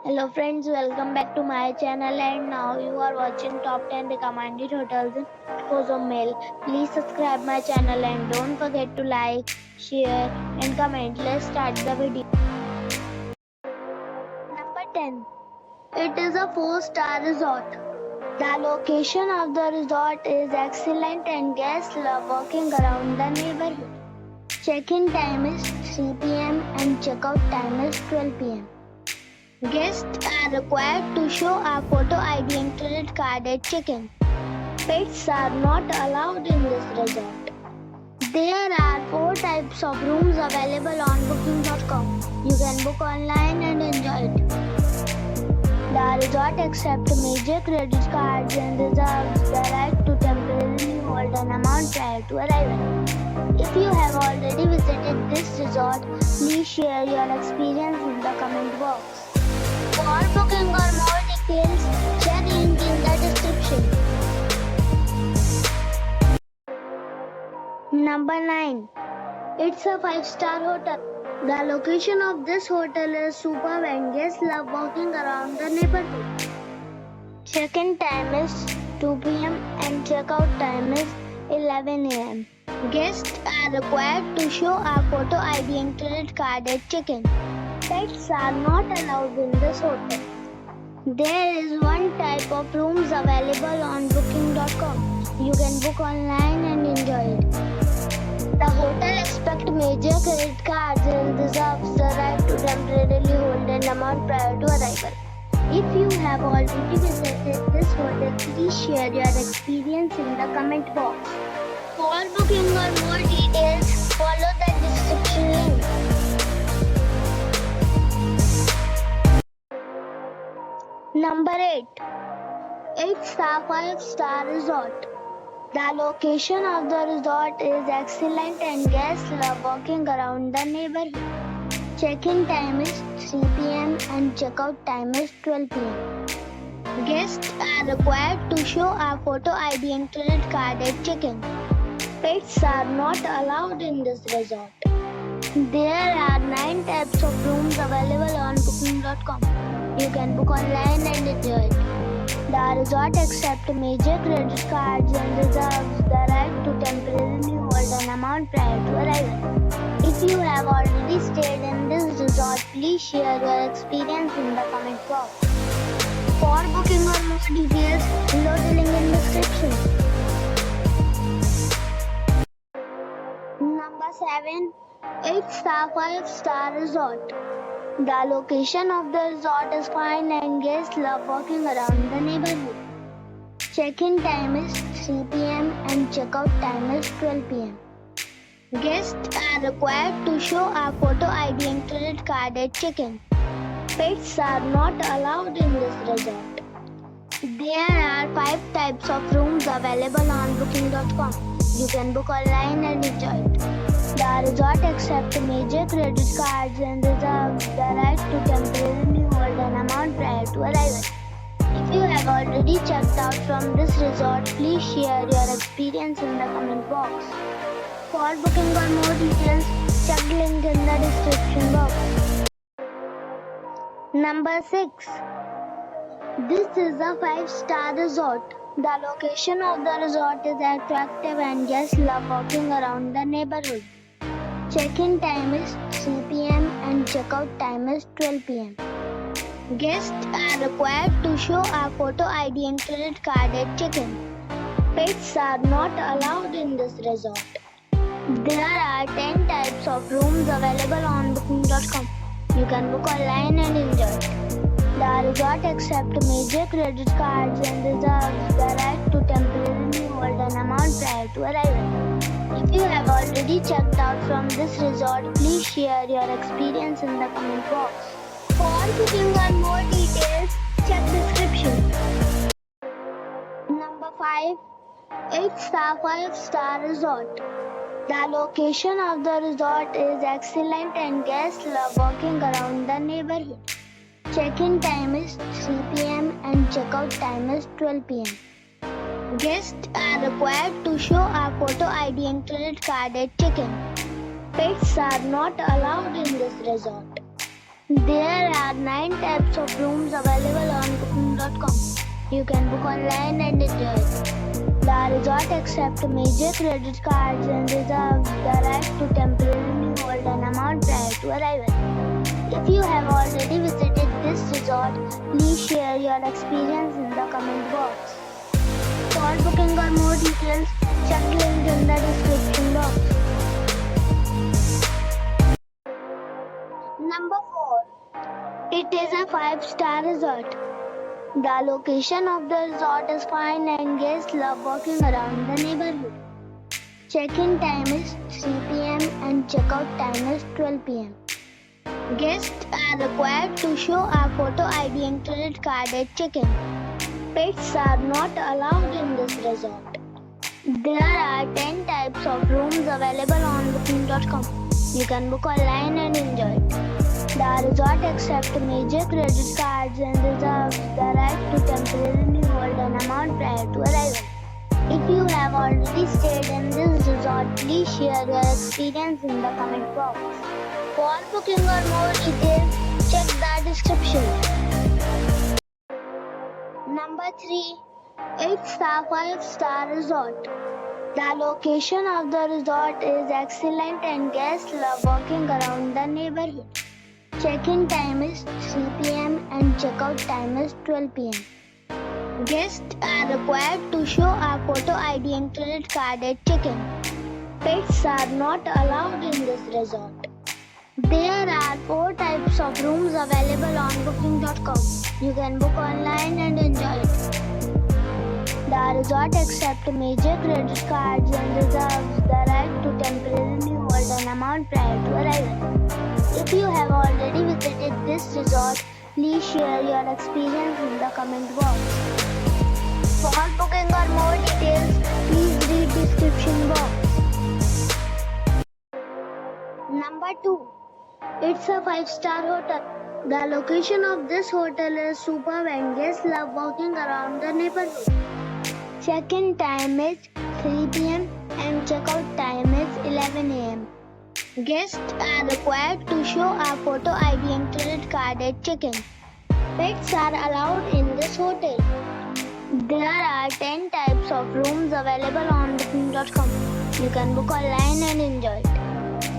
Hello friends, welcome back to my channel and now you are watching top 10 recommended hotels in Cozumel. Please subscribe my channel and don't forget to like, share and comment. Let's start the video. Number 10. It is a 4-star resort. The location of the resort is excellent and guests love walking around the neighborhood. Check-in time is 3 p.m. and check-out time is 12 p.m. Guests are required to show a photo ID and credit card at check-in. Pets are not allowed in this resort. There are 4 types of rooms available on booking.com. You can book online and enjoy it. The resort accepts major credit cards and reserves the right to temporarily hold an amount prior to arrival. If you have already visited this resort, please share your experience in the comment box. For booking or more details, check link in the description. Number 9. It's a 5-star hotel. The location of this hotel is superb and guests love walking around the neighborhood. Check-in time is 2 p.m. and check-out time is 11 a.m. Guests are required to show a photo ID and credit card at check-in. Pets are not allowed in this hotel. There is 1 type of rooms available on booking.com. You can book online and enjoy it. The hotel expects major credit cards and reserves the right to temporarily hold an amount prior to arrival. If you have already visited this hotel, please share your experience in the comment box. For booking or more details, follow the description link. Number 8. It's a 5-star resort. The location of the resort is excellent and guests love walking around the neighborhood. Check-in time is 3 p.m. and check-out time is 12 p.m. Guests are required to show a photo ID and credit card at check-in. Pets are not allowed in this resort. There are 9 types of rooms available on booking.com. You can book online and enjoy it. The resort accepts major credit cards and reserves the right to temporarily hold an amount prior to arrival. If you have already stayed in this resort, please share your experience in the comment box. For booking or more details, below the link in description. Number 7. It's a 5-star resort. The location of the resort is fine and guests love walking around the neighborhood. Check-in time is 3 p.m. and check-out time is 12 p.m. Guests are required to show a photo ID and credit card at check-in. Pets are not allowed in this resort. There are 5 types of rooms available on booking.com. You can book online and enjoy it. The resort accepts major credit cards and reserves the right to temporarily hold an amount prior to arrival. If you have already checked out from this resort, please share your experience in the comment box. For booking or more details, check the link in the description box. Number 6. This is a 5-star resort. The location of the resort is attractive and guests love walking around the neighborhood. Check-in time is 3 p.m. and check-out time is 12 p.m. Guests are required to show a photo ID and credit card at check-in. Pets are not allowed in this resort. There are 10 types of rooms available on booking.com. You can book online and enjoy it. The resort accepts major credit cards and reserves the right to temporarily hold an amount prior to arrival. If you have already checked out from this resort, please share your experience in the comment box. For booking or more details, check description. Number 5. It's a 5-star resort. The location of the resort is excellent and guests love walking around the neighborhood. Check-in time is 3 p.m. and check-out time is 12 p.m. Guests are required to show a photo ID and credit card at check-in. Pets are not allowed in this resort. There are are 9 types of rooms available on booking.com. You can book online and enjoy it. The resort accepts major credit cards and reserves the right to temporarily hold an amount prior to arrival. If you have already visited this resort, please share your experience in the comment box. For booking or more details, check link in the description box. Number 4. It is a 5-star resort. The location of the resort is fine and guests love walking around the neighborhood. Check-in time is 3 p.m. and check-out time is 12 p.m. Guests are required to show a photo ID and credit card at check-in. Pets are not allowed in this resort. There are 10 types of rooms available on booking.com. You can book online and enjoy it. The resort accepts major credit cards and reserves the right to temporarily hold an amount prior to arrival. If you have already stayed in this resort, please share your experience in the comment box. For booking or more details, check the description. Number 3. It's a 5-star resort. The location of the resort is excellent and guests love walking around the neighborhood. Check-in time is 3 p.m. and check-out time is 12 p.m. Guests are required to show a photo ID and credit card at check-in. Pets are not allowed in this resort. There are 4 types of rooms available on booking.com. You can book online and enjoy it. The resort accepts major credit cards and reserves the right to temporarily hold an amount prior to arrival. If you have already visited this resort, please share your experience in the comment box. For booking or more details, please read description box. Number 2. It's a 5-star hotel. The location of this hotel is superb and guests love walking around the neighborhood. Check-in time is 3 p.m. and check-out time is 11 a.m. Guests are required to show a photo ID and credit card at check-in. Pets are allowed in this hotel. There are 10 types of rooms available on booking.com. You can book online and enjoy it.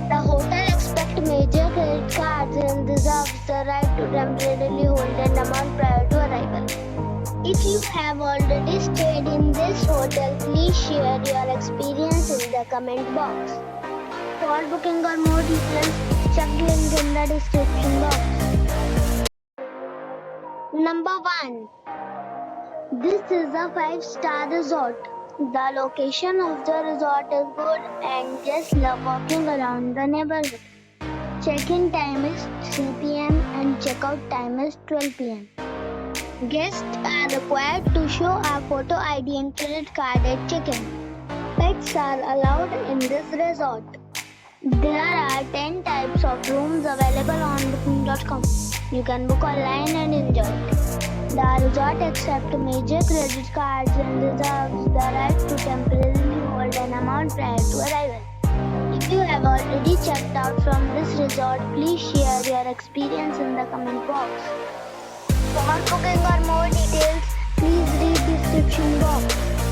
The hotel expects major credit cards and reserves the right to temporarily hold an amount prior to arrival. If you have already stayed in this hotel, please share your experience in the comment box. For booking or more details, check link in the description box. Number 1. This is a 5-star resort. The location of the resort is good and guests love walking around the neighborhood. Check-in time is 3 p.m. and check-out time is 12 p.m. Guests are required to show a photo ID and credit card at check-in. Pets are allowed in this resort. There are 10 types of rooms available on booking.com. You can book online and enjoy it. The resort accepts major credit cards and reserves the right to temporarily hold an amount prior to arrival. If you have already checked out from this resort, please share your experience in the comment box. For booking or more details, please read description box.